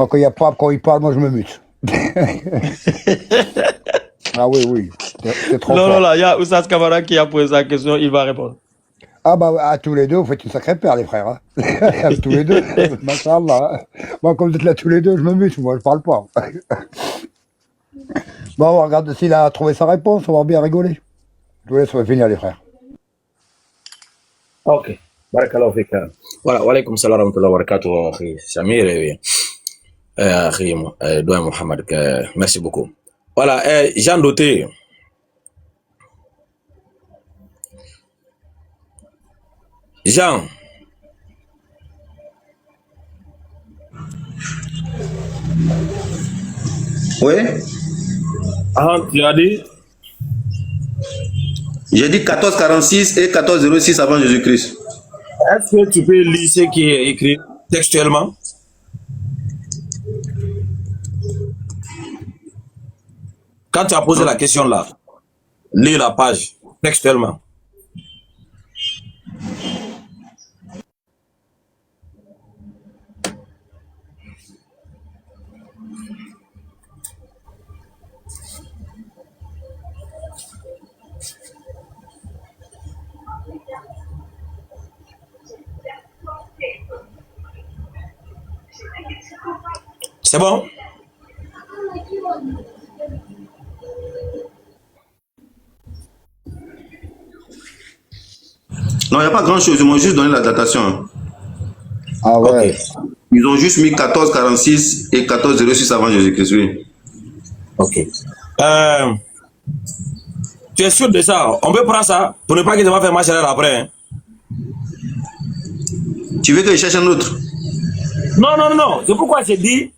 Moi, quand il y a pas, quand il parle, moi, je me mute. Ah oui, oui. C'est trop Non, non, fort. là, il y a Oussas Kamara qui a posé la question, il va répondre. Ah bah, à tous les deux, vous faites une sacrée paire, les frères. Hein. Tous les deux, machallah. Moi, comme vous êtes là tous les deux, je me mute, moi, je parle pas. Bon, on regarde s'il a trouvé sa réponse, on va bien rigoler. Je vous laisse finir, les frères. Ok. Barakallahu fik. Voilà, wa alaykum salam wa rahmatullahi wa barakatuh, akhi Samir et akhi Doyen Mohamed. Merci beaucoup. Voilà, Jean Doté. Jean. Oui, Ah, tu as dit j'ai dit 1446 et 1406 avant Jésus-Christ. est-ce que tu peux lire ce qui est écrit textuellement? Quand tu as posé la question là, lis la page textuellement. C'est bon? Non, il n'y a pas grand-chose, ils m'ont juste donné la datation. Hein. Ah ouais. Ok. Ils ont juste mis 1446 et 1406 avant Jésus-Christ, oui. Ok. Tu es sûr de ça? On peut prendre ça pour ne pas que ça va faire marche arrière après. Hein? Tu veux que je cherche un autre? Non, non, non, non. C'est pourquoi j'ai dit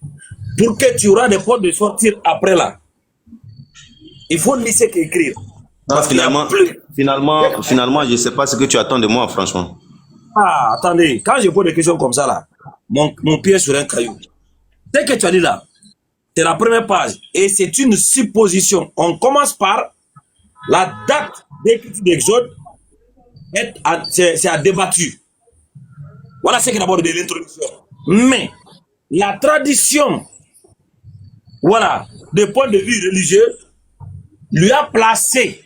pour que tu auras des portes de sortir après là. Il faut laisser qu'écrire. Ah, finalement, je ne sais pas ce que tu attends de moi, franchement. Ah, attendez. Quand je pose des questions comme ça là, mon pied sur un caillou. Ce que tu as dit là, c'est la première page. Et c'est une supposition. On commence par la date d'écriture d'Exode. C'est à débattu. Voilà ce qu'il y a d'abord de l'introduction. Mais la tradition, voilà, de point de vue religieux, lui a placé,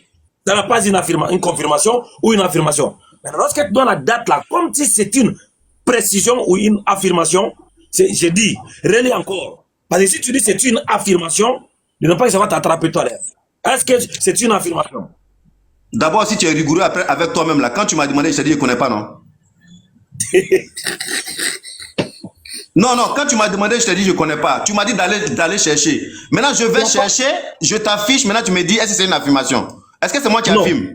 ça n'a pas une confirmation ou une affirmation. Mais lorsque tu donnes la date là, comme si c'est une précision ou une affirmation, j'ai dit, relis encore. Parce que si tu dis c'est une affirmation, je ne sais pas que ça va t'attraper toi. Est-ce que c'est une affirmation? D'abord, si tu es rigoureux après, avec toi-même, là, quand tu m'as demandé, je t'ai dit, je ne connais pas, non? Non, non, quand tu m'as demandé, je t'ai dit, je ne connais pas. Tu m'as dit d'aller chercher. Maintenant, je vais chercher, je t'affiche, maintenant tu me dis, est-ce que c'est une affirmation? Est-ce que c'est moi qui affirme?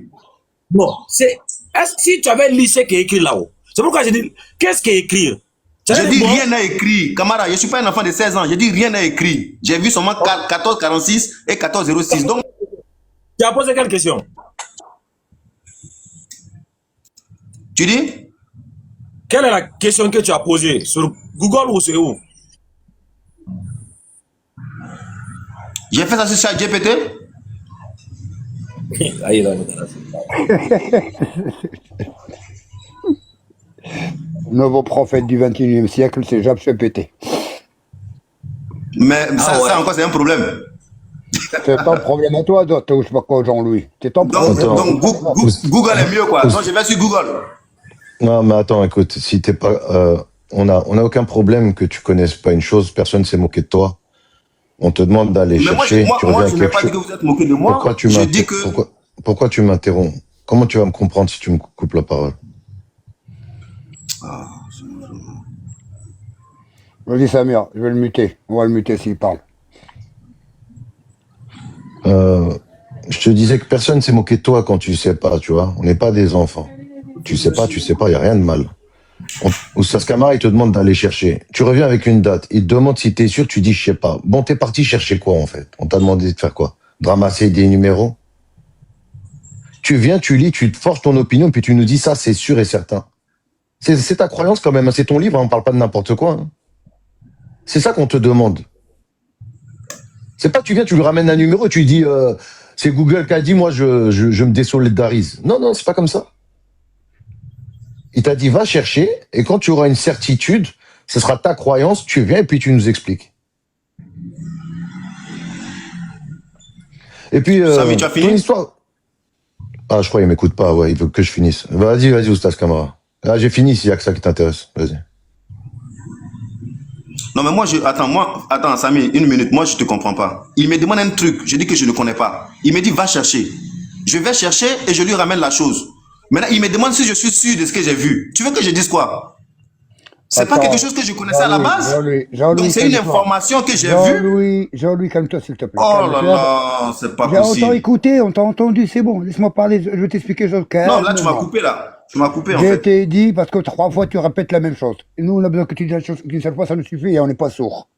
Non, est-ce que si tu avais lu ce qui est écrit là-haut, c'est pourquoi j'ai dit, qu'est-ce qui est écrit? Je dis rien n'est écrit. Camara, je ne suis pas un enfant de 16 ans. Je dis rien n'est écrit. J'ai vu seulement 1446 et 1406. Donc, tu as posé quelle question? tu dis? Quelle est la question que tu as posée? Sur Google ou sur où? J'ai fait ça sur ChatGPT. Nouveau prophète du 21e siècle, c'est ChatGPT. Mais ça, ouais. Ça encore, c'est un problème. C'est ton problème à toi, toi, je sais pas quoi, Jean-Louis. C'est ton problème. Donc Google est mieux, quoi. Donc, je vais sur Google. Non, mais attends, écoute, si t'es pas, on a aucun problème que tu connaisses pas une chose, personne s'est moqué de toi. On te demande d'aller chercher. Moi, je n'ai pas dit que vous êtes moqué de moi. Pourquoi tu m'interromps? Comment tu vas me comprendre si tu me coupes la parole? Vas-y, Samir, je vais le muter. On va le muter s'il parle. Je te disais que personne s'est moqué de toi quand tu sais pas, tu vois. On n'est pas des enfants. Tu sais pas, il n'y a rien de mal. Oussas Kamara, il te demande d'aller chercher. Tu reviens avec une date. Il te demande si tu es sûr, tu dis je sais pas. Bon, t'es parti chercher quoi en fait? On t'a demandé de faire quoi? De ramasser des numéros? Tu viens, tu lis, tu te forges ton opinion, puis tu nous dis ça, c'est sûr et certain. C'est ta croyance quand même, c'est ton livre, on parle pas de n'importe quoi. Hein. C'est ça qu'on te demande. C'est pas tu viens, tu lui ramènes un numéro, tu lui dis c'est Google qui a dit, moi je me désolidarise. Non, non, c'est pas comme ça. Il t'a dit va chercher, et quand tu auras une certitude, ce sera ta croyance, tu viens et puis tu nous expliques. Et puis, Samy, tu as fini? ton histoire... Ah, je crois qu'il m'écoute pas, ouais, il veut que je finisse. Vas-y, Oustaz Camara. Ah, j'ai fini s'il y a que ça qui t'intéresse. Vas-y. Non, mais attends, Samy, une minute, moi je te comprends pas. Il me demande un truc, je dis que je ne connais pas. Il me dit, va chercher. Je vais chercher et je lui ramène la chose. Maintenant, il me demande si je suis sûr de ce que j'ai vu. Tu veux que je dise quoi? C'est pas quelque chose que je connaissais à la base. Donc c'est une information que j'ai vue. Jean-Louis, calme-toi s'il te plaît. Oh là là, c'est pas J'ai autant possible. écouté, on t'a entendu, c'est bon. Laisse-moi parler, je vais t'expliquer chose. Non, là tu m'as coupé là. Tu m'as coupé en J'ai fait. été dit parce que 3 fois tu répètes la même chose. Et nous, on a besoin que tu dises la chose qu'une seule fois, ça nous suffit et on n'est pas sourd.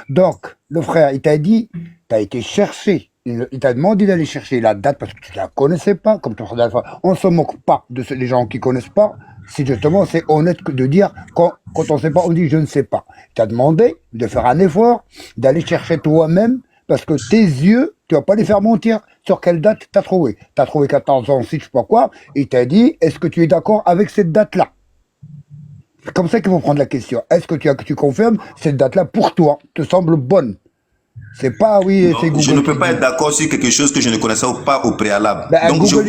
Donc, le frère, il t'a dit, tu as été chercher. Il t'a demandé d'aller chercher la date parce que tu ne la connaissais pas, comme ton frère d'Alpha. On ne se moque pas des gens qui ne connaissent pas. C'est justement, c'est honnête de dire, quand on ne sait pas, on dit je ne sais pas. Il t'a demandé de faire un effort, d'aller chercher toi-même, parce que tes yeux, tu ne vas pas les faire mentir. Sur quelle date tu as trouvé? Tu as trouvé 14 ans, si je sais pas quoi. Il t'a dit, est-ce que tu es d'accord avec cette date-là? C'est comme ça qu'il faut prendre la question. Est-ce que tu confirmes cette date-là pour toi te semble bonne? C'est pas oui, Non, c'est Google. je ne peux pas être d'accord sur quelque chose que je ne connaissais pas au préalable. Ben, Donc Google,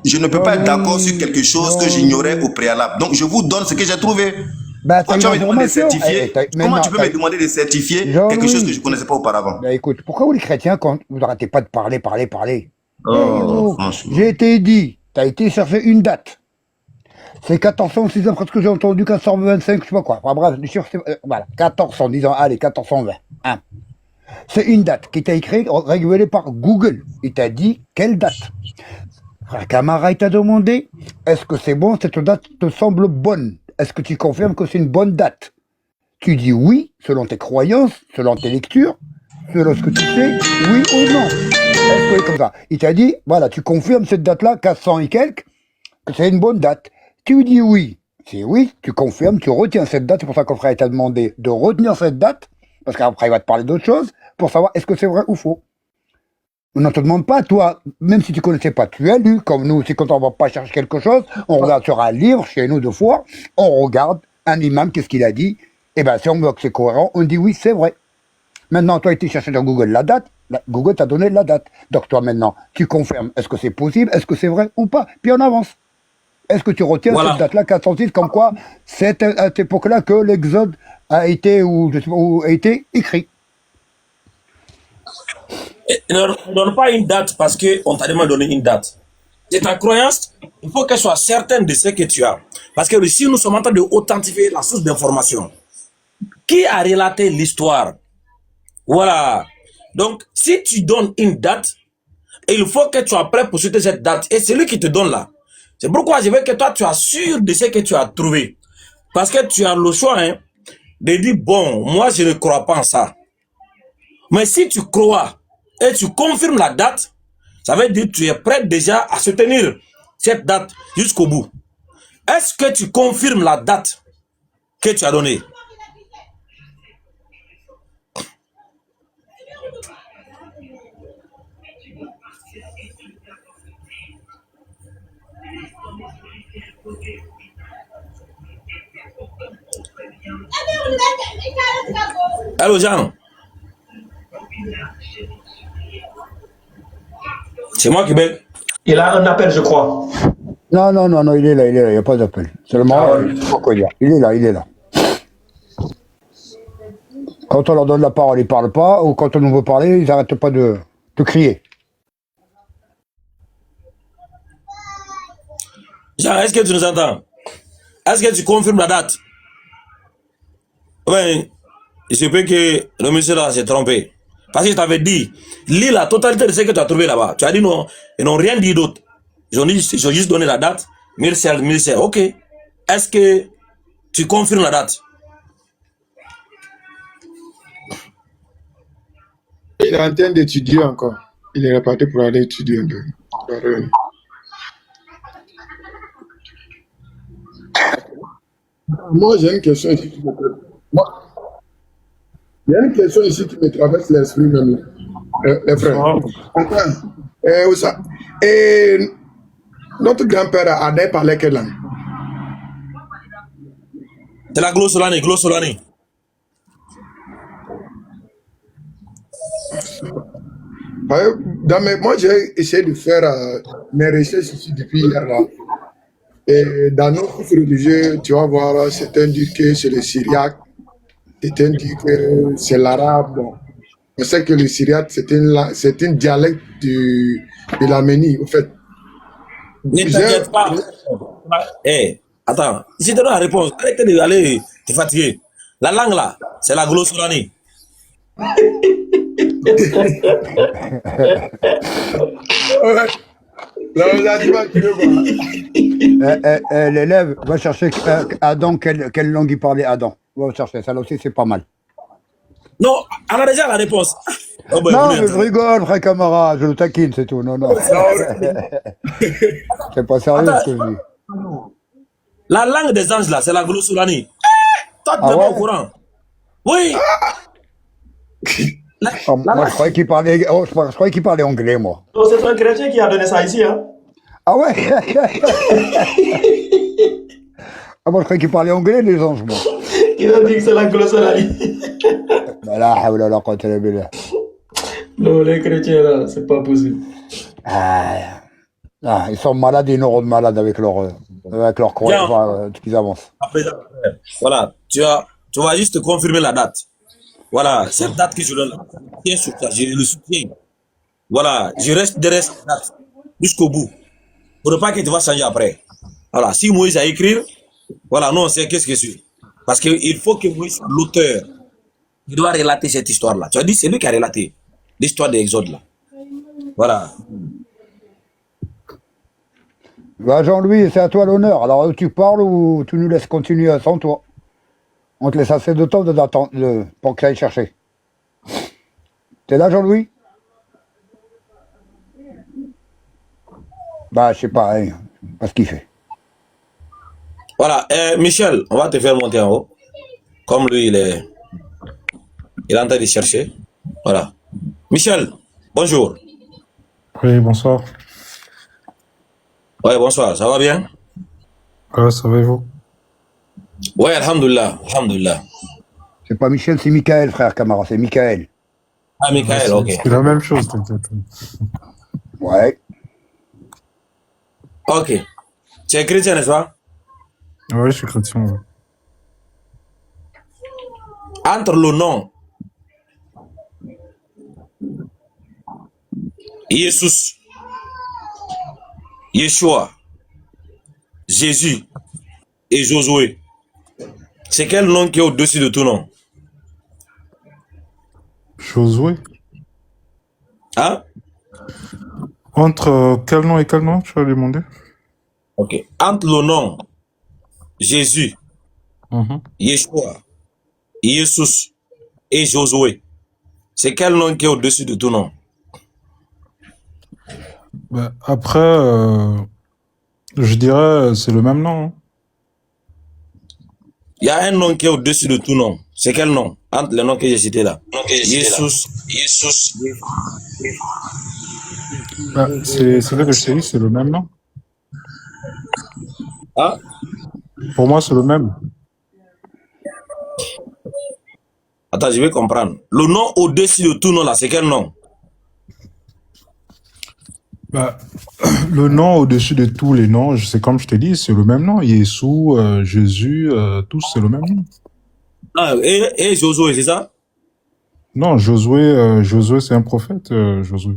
je ne peux pas être d'accord sur quelque chose que j'ignorais au préalable. Donc je vous donne ce que j'ai trouvé. Ben, Quand tu vas me demander de certifier, comment maintenant, tu peux me demander de certifier quelque chose que je ne connaissais pas auparavant? Ben, écoute, pourquoi vous les chrétiens, quand vous n'arrêtez pas de parler Oh, franchement. J'ai été dit, tu as été chercher une date. C'est 1406 ans, parce que j'ai entendu 425, je sais pas quoi. Enfin, bref, les chiffres, voilà, 1410 ans, allez, 1420. Hein. C'est une date qui t'a écrit, régulée par Google. Il t'a dit quelle date. Frère Camara, il t'a demandé, est-ce que c'est bon, cette date te semble bonne? Est-ce que tu confirmes que c'est une bonne date? Tu dis oui, selon tes croyances, selon tes lectures, selon ce que tu sais, oui ou non. Est-ce que c'est comme ça? Il t'a dit, voilà, tu confirmes cette date-là, 400 et quelques, que c'est une bonne date. Tu dis oui. C'est oui, tu confirmes, tu retiens cette date. C'est pour ça que le frère t'a demandé de retenir cette date, parce qu'après il va te parler d'autre chose, pour savoir est-ce que c'est vrai ou faux. On ne te demande pas, toi, même si tu ne connaissais pas, tu as lu, comme nous, c'est quand on ne va pas chercher quelque chose, on regarde sur un livre, chez nous deux fois, on regarde un imam, qu'est-ce qu'il a dit, et bien si on voit que c'est cohérent, on dit oui, c'est vrai. Maintenant, toi, tu as cherché dans Google la date, Google t'a donné la date. Donc toi, maintenant, tu confirmes, est-ce que c'est possible, est-ce que c'est vrai ou pas, puis on avance. Est-ce que tu retiens cette date-là, 406, comme quoi c'est à cette époque-là que l'Exode a été, ou je sais pas, où a été écrit? Ne donne pas une date parce qu'on t'a demandé de donner une date. C'est ta croyance, il faut qu'elle soit certaine de ce que tu as. Parce que ici, nous sommes en train d'authentifier la source d'information. Qui a relaté l'histoire? Voilà. Donc, si tu donnes une date, il faut que tu sois prêt pour suivre cette date. Et c'est lui qui te donne là. C'est pourquoi je veux que toi, tu sois sûr de ce que tu as trouvé. Parce que tu as le choix de dire, bon, moi, je ne crois pas en ça. Mais si tu crois et tu confirmes la date, ça veut dire que tu es prêt déjà à soutenir cette date jusqu'au bout. Est-ce que tu confirmes la date que tu as donnée? Allô, Jean? C'est moi qui bête. Il a un appel, je crois. Non, il est là, il n'y a pas d'appel. Seulement, il faut quoi dire. Il est là. Quand on leur donne la parole, ils ne parlent pas, ou quand on nous veut parler, ils n'arrêtent pas de crier. Jean, est-ce que tu nous entends? Est-ce que tu confirmes la date? Oui, il se peut que le monsieur là s'est trompé. Parce que je t'avais dit, lis la totalité de ce que tu as trouvé là-bas. Tu as dit non, ils n'ont rien dit d'autre. Ils ont juste donné la date. 1016. Ok. Est-ce que tu confirmes la date? Il est en train d'étudier encore. Il est reparti pour aller étudier un peu. Moi, j'ai une question ici qui me il y a une question ici qui me traverse l'esprit, même, les frères. Où ça? Et notre grand-père Adé parlait quelle langue? C'est la glossolani. Moi, j'ai essayé de faire mes recherches ici depuis hier là. Et dans nos cours religieux, tu vas voir, certains disent que c'est le syriaque, certains disent que c'est l'arabe. Bon, on sait que le syriaque, c'est un dialecte de l'Arménie, en fait. Ne t'inquiète pas. Eh, attends, si tu donnes la réponse, arrête d'aller te fatiguer. La langue là, c'est la glossolanie. Ouais. Là, on a dit, tu veux voir. L'élève va chercher Adam, quelle langue il parlait Adam. Va chercher, ça là aussi c'est pas mal. Non, on a déjà la réponse. Oh, ben, Non, mais je rigole, frère camarade, je le taquine, c'est tout. Non, non. C'est pas sérieux ce que je dis. La langue des anges là, c'est la glossolanie. Toi, tu Ah n'es pas au ouais? courant. Oui. Moi, je croyais qu'il parlait, je croyais qu'il parlait anglais, moi. Donc, c'est un chrétien qui a donné ça ici. Hein? Ah ouais? Ah, moi, je croyais qu'il parlait anglais, les anges, moi. Il a dit que c'est la glossolanie. Bah là, hawla la quwwata illa billah. Non, les chrétiens là, c'est pas possible. Ah, ils sont malades, ils n'auront de malades avec leur croyance, qu'ils avancent. Après, voilà, tu vas juste confirmer la date. Voilà, cette date que je donne là, je tiens sur ça, je le soutiens. Voilà, je reste derrière cette date jusqu'au bout. Pour ne pas que tu vas changer après. Voilà, si Moïse a écrit, voilà, nous on sait qu'est-ce que c'est. Parce qu'il faut que Moïse, l'auteur, il doit relater cette histoire-là. Tu as dit, c'est lui qui a relaté l'histoire de l'Exode là. Voilà. Bah, Jean-Louis, c'est à toi l'honneur. Alors, tu parles ou tu nous laisses continuer sans toi? On te laisse assez de temps d'attendre pour que tu ailles chercher. T'es là, Jean-Louis? Bah, je sais pas, hein, pas ce qu'il fait. Voilà, Michel, on va te faire monter en haut. Comme lui, il est en train de chercher. Voilà. Michel, bonjour. Oui, bonsoir. Ouais, bonsoir, ça va bien? Ouais, ça va et vous? Ouais, alhamdoulilah, alhamdoulilah. C'est pas Michel, c'est Michael, frère camarade, c'est Michael. Ah, Michael, ok. C'est la même chose, t'inquiète. Ouais. Ok. Tu es chrétien, n'est-ce pas? Ouais, je suis chrétien. Ouais. Entre le nom Jésus, Yeshua, Jésus et Josué, c'est quel nom qui est au-dessus de tout nom? Josué. Hein? Entre quel nom et quel nom, tu vas demander? Ok. Entre le nom Jésus, Yeshua, Jésus et Josué, c'est quel nom qui est au-dessus de tout nom? Bah, après, je dirais c'est le même nom. Hein. Il y a un nom qui est au-dessus de tout nom. C'est quel nom? Entre les noms que j'ai cités là. Jésus. Bah, c'est là que je t'ai dit, c'est le même nom. Ah? Pour moi, c'est le même. Attends, je vais comprendre. Le nom au-dessus de tout nom là, c'est quel nom? Bah, le nom au-dessus de tous les noms, c'est comme je t'ai dit, c'est le même nom. Yeshua, Jésus, tous, c'est le même nom. Ah, et Josué, c'est ça? Non, Josué, c'est un prophète, Josué.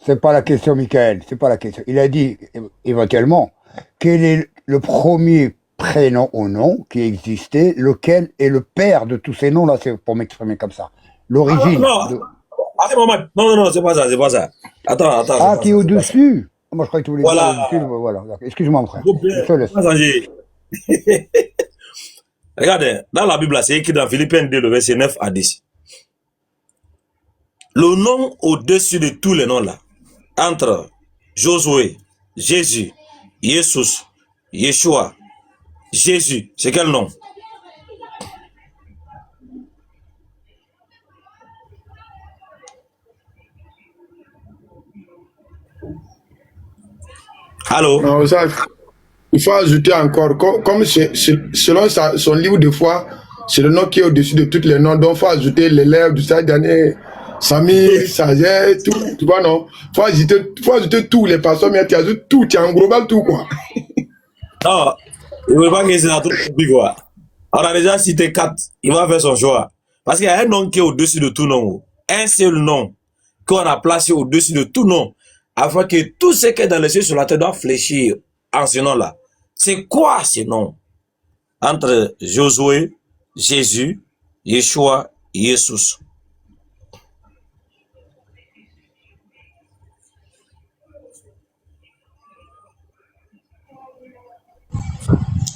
C'est pas la question, Michael, c'est pas la question. Il a dit, éventuellement, quel est le premier prénom ou nom qui existait, lequel est le père de tous ces noms-là, c'est pour m'exprimer comme ça. L'origine. Non, non, c'est pas ça, c'est pas ça. Attends. Ah, qui est au-dessus? Moi, je croyais que tu voulais Voilà. dire au-dessus. Voilà. Excuse-moi, mon frère. S'il vous plaît, Je te laisse. pas changer. Regardez, dans la Bible, c'est écrit dans Philippiens 2, le verset 9 à 10. Le nom au-dessus de tous les noms là, entre Josué, Jésus, Jésus, Yeshua, Jésus, c'est quel nom? Allô? Non, ça, il faut ajouter encore, comme selon son livre de foi, c'est le nom qui est au-dessus de tous les noms, donc il faut ajouter l'élève du 7 dernier, Samy, sagesse, tout, tu vois, non? Faut ajouter tous les pasteurs, mais tu ajoutes tout, tu englobes tout, quoi. Non, il ne veut pas que c'est un truc compliqué, quoi. On a déjà cité 4. Il va faire son choix. Parce qu'il y a un nom qui est au-dessus de tout nom. Un seul nom qu'on a placé au-dessus de tout nom. Afin que tout ce qui est dans les cieux sur la terre doit fléchir en ce nom-là. C'est quoi ce nom? Entre Josué, Jésus, Yeshua, Jesus.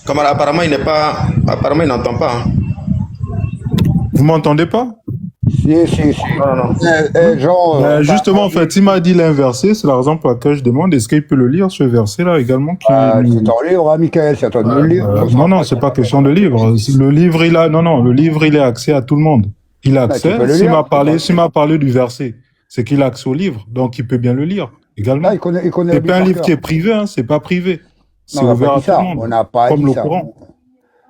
Camarade, apparemment, il n'est pas. Apparemment, il n'entend pas. Hein. Vous m'entendez pas? Si. Non, non. Jean, Justement, en fait, il m'a dit l'inversé, c'est la raison pour laquelle je demande est-ce qu'il peut le lire, ce verset-là également qui... c'est ton livre, hein, Michael, c'est à toi de me le lire. non, c'est pas question de livre. Le livre, le livre, il est accès à tout le monde. Il a accès, tu peux le s'il lire. m'a parlé du verset, c'est qu'il a accès au livre, donc il peut bien le lire également. Ah, il connaît C'est la pas Bible un par livre cœur. qui est privé, hein, c'est pas privé. C'est Non, on n'a ouvert pas à dit tout le ça. monde, On n'a pas comme dit le ça. Coran.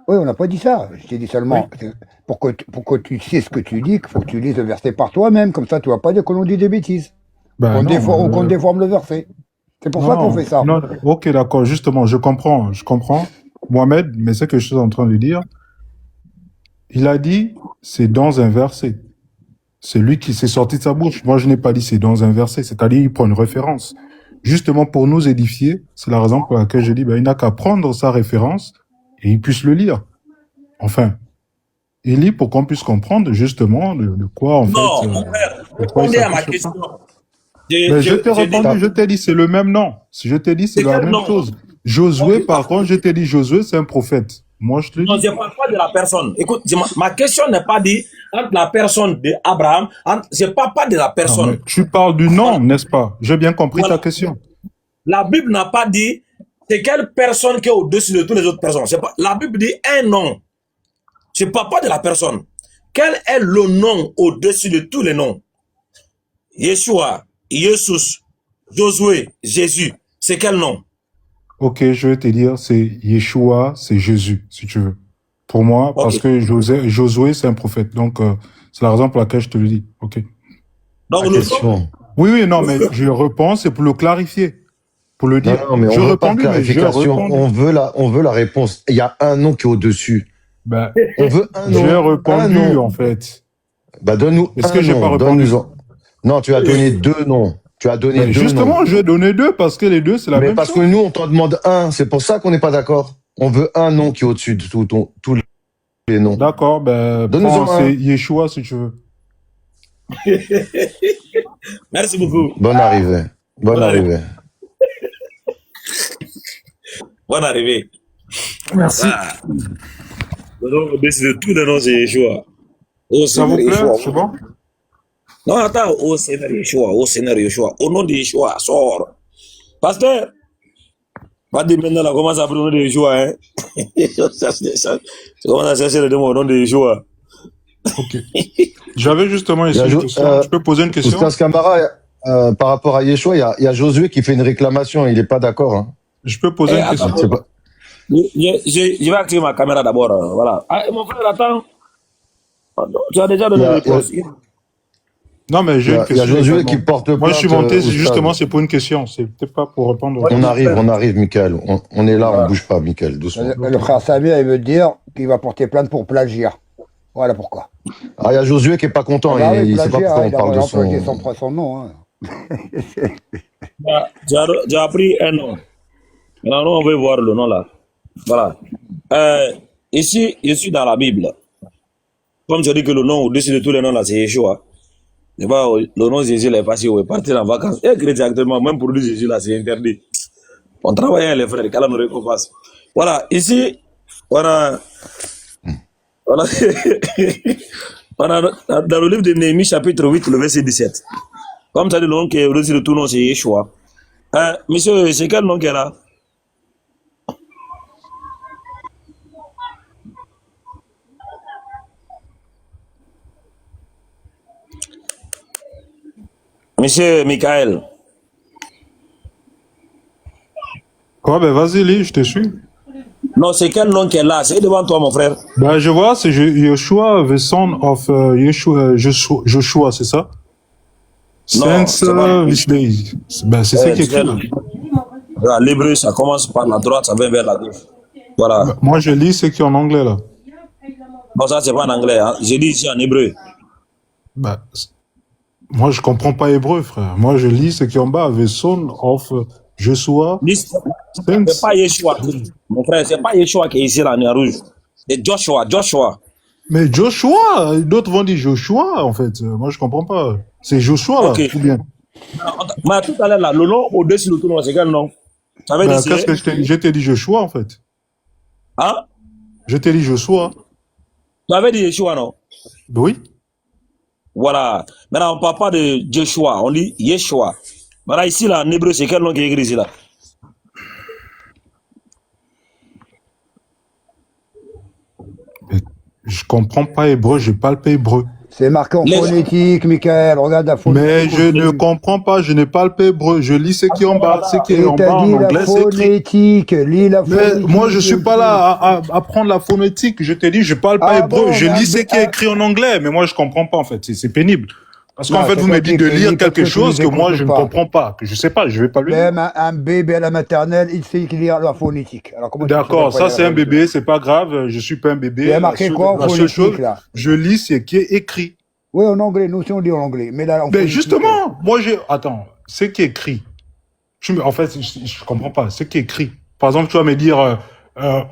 Oui, on n'a pas dit ça. Je t'ai dit seulement, pour que tu sais ce que tu dis, il faut que tu lises le verset par toi-même. Comme ça, tu ne vas pas dire qu'on dit des bêtises. Ben non, Qu'on déforme le verset. C'est pour ça qu'on fait ça. Non, ok, d'accord, justement, je comprends. Mohamed, mais ce que je suis en train de dire, il a dit, c'est dans un verset. C'est lui qui s'est sorti de sa bouche. Moi, je n'ai pas dit c'est dans un verset. C'est-à-dire, il prend une référence. Justement, pour nous édifier, c'est la raison pour laquelle je dis, il n'a qu'à prendre sa référence et il puisse le lire. Enfin, il lit pour qu'on puisse comprendre, justement, de quoi, en fait... Non, mon frère, répondez à ma question. Mais je t'ai répondu, je t'ai dit, c'est le même nom. Si je t'ai dit, c'est la même chose. Josué, par contre, je t'ai dit, Josué, c'est un prophète. Moi, je te dis. Non, je ne parle pas de la personne. Écoute, ma question n'est pas dit entre la personne d'Abraham, je ne parle pas de la personne. Non, tu parles du nom, n'est-ce pas? J'ai bien compris ta question. La Bible n'a pas dit c'est quelle personne qui est au-dessus de toutes les autres personnes. La Bible dit un nom. Je ne parle pas de la personne. Quel est le nom au-dessus de tous les noms? Yeshua, Jesus, Josué, Jésus. C'est quel nom? Ok, je vais te dire, c'est Yeshua, c'est Jésus, si tu veux. Pour moi, parce que Josué, c'est un prophète. Donc, c'est la raison pour laquelle je te le dis. Ok. Donc, oui, non, mais je réponds, c'est pour le clarifier. Pour le dire. Non, mais on veut pas de clarification. On veut la réponse. Il y a un nom qui est au-dessus. Ben, on veut un nom. J'ai répondu, en fait. Bah, donne-nous Est-ce que j'ai pas répondu? Non, tu as donné deux noms. Tu as donné deux justement, noms. je vais donner deux parce que les deux, c'est la même chose. Mais parce que nous, on t'en demande un. C'est pour ça qu'on n'est pas d'accord. On veut un nom qui est au-dessus de tous les noms. D'accord, ben, c'est Yeshua si tu veux. Merci beaucoup. Bonne arrivée. Bonne arrivée. Bonne arrivée. Merci. Le nom de tous les noms, c'est Yeshua. Ça vous plaît? C'est bon? Non, attends, au Seigneur Yeshua, au nom de Yeshua, sors. Pasteur, pas dire maintenant, là, commence à prendre le nom de Yeshua, hein. Tu commences à chercher le nom de Yeshua. Ok. J'avais justement ici une question. Je peux poser une question? Oustaz Camara, par rapport à Yeshua, il y a Josué qui fait une réclamation, il n'est pas d'accord. Hein. Je peux poser une question? Je vais activer ma caméra d'abord, voilà. Ah, mon frère, attends. Tu as déjà donné la réponse. Non, mais j'ai une question. Il y a Josué qui porte plainte. Moi, je suis monté, justement, c'est pour une question. C'est peut-être pas pour répondre. On arrive, Michael. On est là, on ne bouge pas, Michael, doucement. Le frère Samir, il veut dire qu'il va porter plainte pour plagiat. Voilà pourquoi. Ah, il y a Josué qui n'est pas content. Il ne sait pas pourquoi on parle de son nom. Hein. J'ai appris un nom. Maintenant, on veut voir le nom là. Voilà. Ici, je suis dans la Bible. Comme je dis que le nom au-dessus de tous les noms là, c'est Yeshua. Le nom de Jésus là est passé, on est parti en vacances. Et chrétien actuellement, même pour lui, Jésus là, c'est interdit. On travaille avec les frères, qu'Allah nous récompense. Voilà, ici, voilà. Dans le livre de Néhémie, chapitre 8, le verset 17. Comme ça dit, le nom qui est au-dessus de tout nom, c'est Yeshua. Monsieur, c'est quel nom qui est là? Monsieur Michael. Quoi, ben vas-y, lis, je te suis. Non, c'est quel nom qui est là? C'est devant toi, mon frère. Ben, je vois, c'est Yeshua, the son of Joshua, c'est ça? Non, Since c'est pas. which day? Ben, c'est ce qui est Tu sais, écrit là. l'hébreu, ça commence par la droite, ça va vers la gauche. Voilà. Ben, moi, je lis ce qui est en anglais là. Bon, ça, c'est pas en anglais. Hein. J'ai dit ici en hébreu. Ben, moi, je comprends pas hébreu, frère. Moi, je lis ce qui est en bas. The son of Joshua. C'est pas Yeshua. Mon frère, c'est pas Yeshua qui est ici, là, en rouge. C'est Joshua. Joshua. Mais Joshua, d'autres vont dire Joshua, en fait. Moi, je comprends pas. C'est Joshua, là, Ok. ou bien. Mais tout à l'heure, là, le nom au-dessus de tout le nom, c'est quel nom? Ça veut Ben, dire qu'est-ce que je t'ai dit? Je t'ai dit Joshua, en fait. Hein? Je t'ai dit Joshua. Tu avais dit Yeshua, non? Oui. Voilà. Maintenant, on ne parle pas de Joshua, on dit Yeshua. Maintenant, ici, là, en hébreu, c'est quel nom qui est écrit ici, là? Mais je comprends pas hébreu, je parle pas hébreu. C'est marqué en Les- phonétique, Michael. Regarde la phonétique. Mais je ne comprends pas, je ne parle pas hébreu. Je lis ce qui est en bas. Ce qui est Et en t'as bas en dit la anglais, c'est écrit. phonétique. Lis la Mais phonétique. moi, je suis pas là à apprendre la phonétique. Je t'ai dit, je parle pas Ah hébreu. bon, Je mais lis ce qui est écrit en anglais. Mais moi, je comprends pas, en fait. C'est pénible. Parce qu'en Non, fait, c'est vous pas me dites de pénible, lire parce quelque que tu chose nous que moi, écoutes je ne pas. comprends pas. Que je sais pas, je vais pas le lire. Même un bébé à la maternelle, il sait lire la phonétique. Alors comment tu sais D'accord, pas ça lire c'est la un phonétique? bébé, c'est pas grave. Je suis pas un Il y bébé. a marqué quoi en La seule phonétique, chose, là? je lis ce qui est écrit. Oui, en anglais. Nous aussi, on lit en anglais. Mais là, en Mais phonétique. justement, moi, attends, ce qui est écrit. En fait, je comprends pas. Ce qui est écrit. Par exemple, tu vas me dire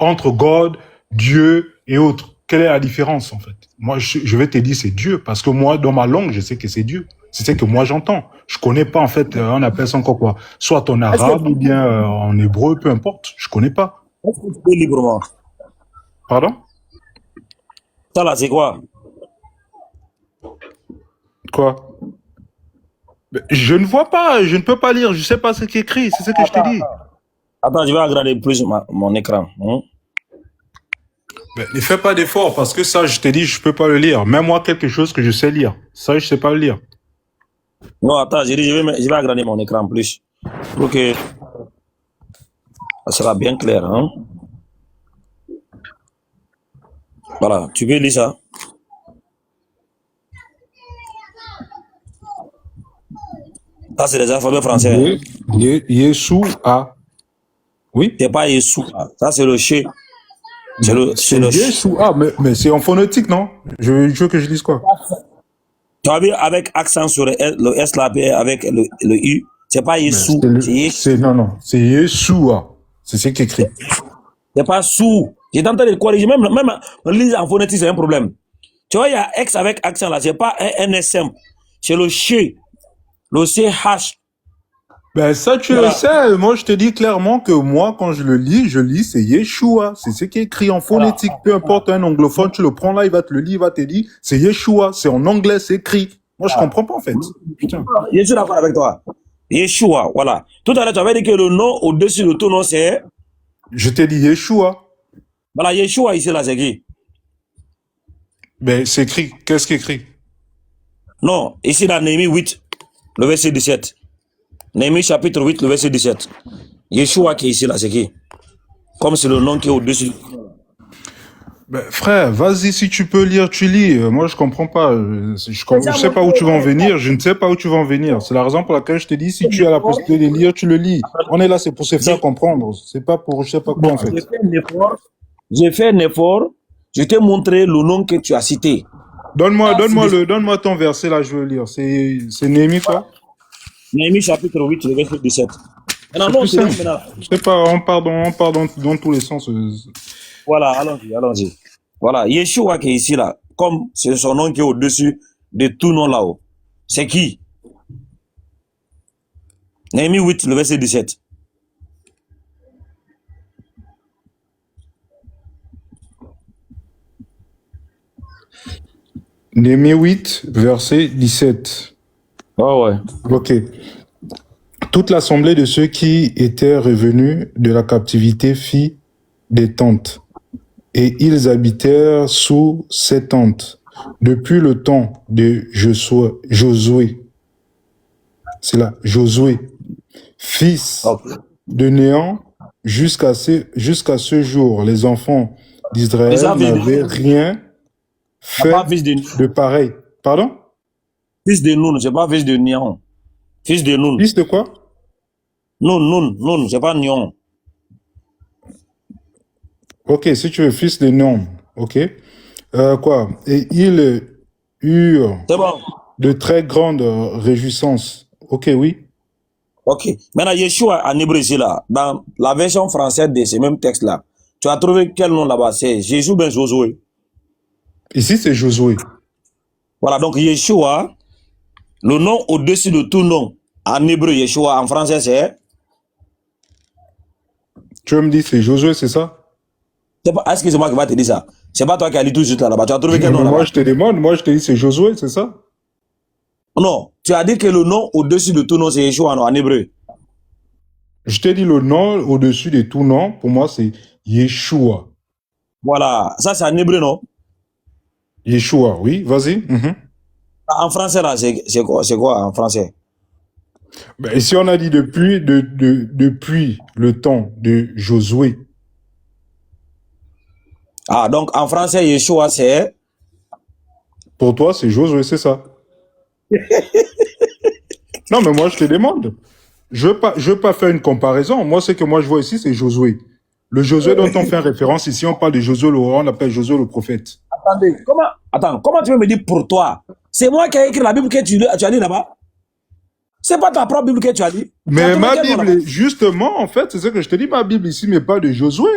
entre God, Dieu et autres. Quelle est la différence, en fait? Moi, je vais te dire c'est Dieu. Parce que moi, dans ma langue, je sais que c'est Dieu. C'est ce que moi j'entends. Je connais pas, en fait, on appelle ça encore quoi? Soit en arabe ou bien en hébreu, peu importe. Je connais pas. Est-ce que tu peux librement? Pardon? Ça, là, c'est quoi? Quoi? Mais je ne vois pas, je ne peux pas lire, je sais pas ce qui est écrit, c'est ce que je t'ai dit. Attends, je vais agrandir plus mon écran. Hein? Mais ne fais pas d'effort, parce que ça, je t'ai dit, je peux pas le lire. Même moi, quelque chose que je sais lire. Ça, je sais pas le lire. Non, attends, j'ai dit, je vais agrandir mon écran plus. Pour que ça sera bien clair. Hein? Voilà, tu peux lire ça. Ça, c'est des alphabets français. Hein? Yeshua. Oui? C'est pas Yeshua. Ça, c'est le Ché. C'est le Yeshua, mais c'est en phonétique, non? Je veux que je lise quoi? Tu as vu avec accent sur le S là, avec le U. C'est pas Yeshua. Non, c'est Yeshua. C'est ce qui est écrit. C'est pas sous. J'ai tenté de corriger. Même lire en phonétique, c'est un problème. Tu vois, il y a X avec accent là. C'est pas un NS simple. C'est le Ché. Le CH. Ben ça, tu le sais. Moi, je te dis clairement que moi, quand je lis, c'est Yeshua. C'est ce qui est écrit en phonétique. Peu importe un anglophone, tu le prends là, il va te le lire, il va te dire, c'est Yeshua. C'est en anglais, c'est écrit. Moi, je comprends pas, en fait. Putain. Je suis d'accord avec toi. Yeshua, voilà. Tout à l'heure, tu avais dit que le nom au-dessus de tout nom, c'est... Je t'ai dit Yeshua. Voilà, Yeshua, ici, là, c'est qui? Ben, c'est écrit. Qu'est-ce qui est écrit? Non, ici, dans Néhémie 8, le verset 17. Néhémie chapitre 8, le verset 17. Yeshua qui est ici, là, c'est qui? Comme c'est le nom qui est au-dessus. Ben, frère, vas-y, si tu peux lire, tu lis. Moi, je comprends pas. Je sais pas où tu vas en venir. Je ne sais pas où tu vas en venir. C'est la raison pour laquelle je te dis, si tu as la possibilité de lire, tu le lis. On est là, c'est pour se faire comprendre. C'est pas pour je sais pas quoi, en fait. J'ai fait un effort. Je t'ai montré le nom que tu as cité. Donne-moi ton verset, là, je veux lire. C'est Néhémie, quoi? Néhémie chapitre 8, le verset 17. Non, c'est maintenant. Je sais pas, on part dans tous les sens. Voilà, allons-y. Voilà, Yeshua qui est ici, là, comme c'est son nom qui est au-dessus de tout nom là-haut. C'est qui? Néhémie 8, le verset 17. Néhémie 8, verset 17. Ouais. Ok. Toute l'assemblée de ceux qui étaient revenus de la captivité fit des tentes, et ils habitèrent sous ces tentes depuis le temps de Josué. C'est là, Josué, fils de Néant, jusqu'à ce jour. Les enfants d'Israël n'avaient rien fait de pareil. Pardon? Fils de Noun, c'est pas fils de Néant. Fils de Nun. Fils de quoi? Nun, c'est pas Nyon. Ok, si tu veux, fils de Nom. Ok. Quoi? Et il eut C'est bon. de très grandes réjouissances. Ok, oui. Ok. Maintenant, Yeshua en hébreu ici, là, dans la version française de ce même texte-là, tu as trouvé quel nom là-bas? C'est Jésus ben Josué. Ici, c'est Josué. Voilà, donc Yeshua, le nom au-dessus de tout nom, en hébreu, Yeshua, en français, c'est... Tu veux me dire, c'est Josué, c'est ça? Est-ce que c'est moi qui va te dire ça? C'est pas toi qui as lu tout juste là-bas. Tu as trouvé quel nom Mais là-bas? moi, je te demande, moi, je te dis, c'est Josué, c'est ça? Non, tu as dit que le nom au-dessus de tout nom, c'est Yeshua en hébreu. Je t'ai dit le nom au-dessus de tout nom, pour moi, c'est Yeshua. Voilà, ça c'est en hébreu, non? Yeshua, oui, vas-y. Mhm. En français, là, c'est quoi en français? Ben, ici, on a dit depuis le temps de Josué. Ah, donc en français, Yeshua, c'est... Pour toi, c'est Josué, c'est ça? Non, mais moi, je te demande. Je veux pas faire une comparaison. Moi, ce que moi, je vois ici, c'est Josué. Le Josué dont on fait référence ici, on parle de Josué le roi, on appelle Josué le prophète. Attendez, comment tu veux me dire pour toi? C'est moi qui ai écrit la Bible que tu as lu là-bas? C'est pas ta propre Bible que tu as lu? Tu as Mais trouvé ma quel nom Bible, là-bas? justement, en fait, c'est ce que je te dis, ma Bible ici, mais pas de Josué.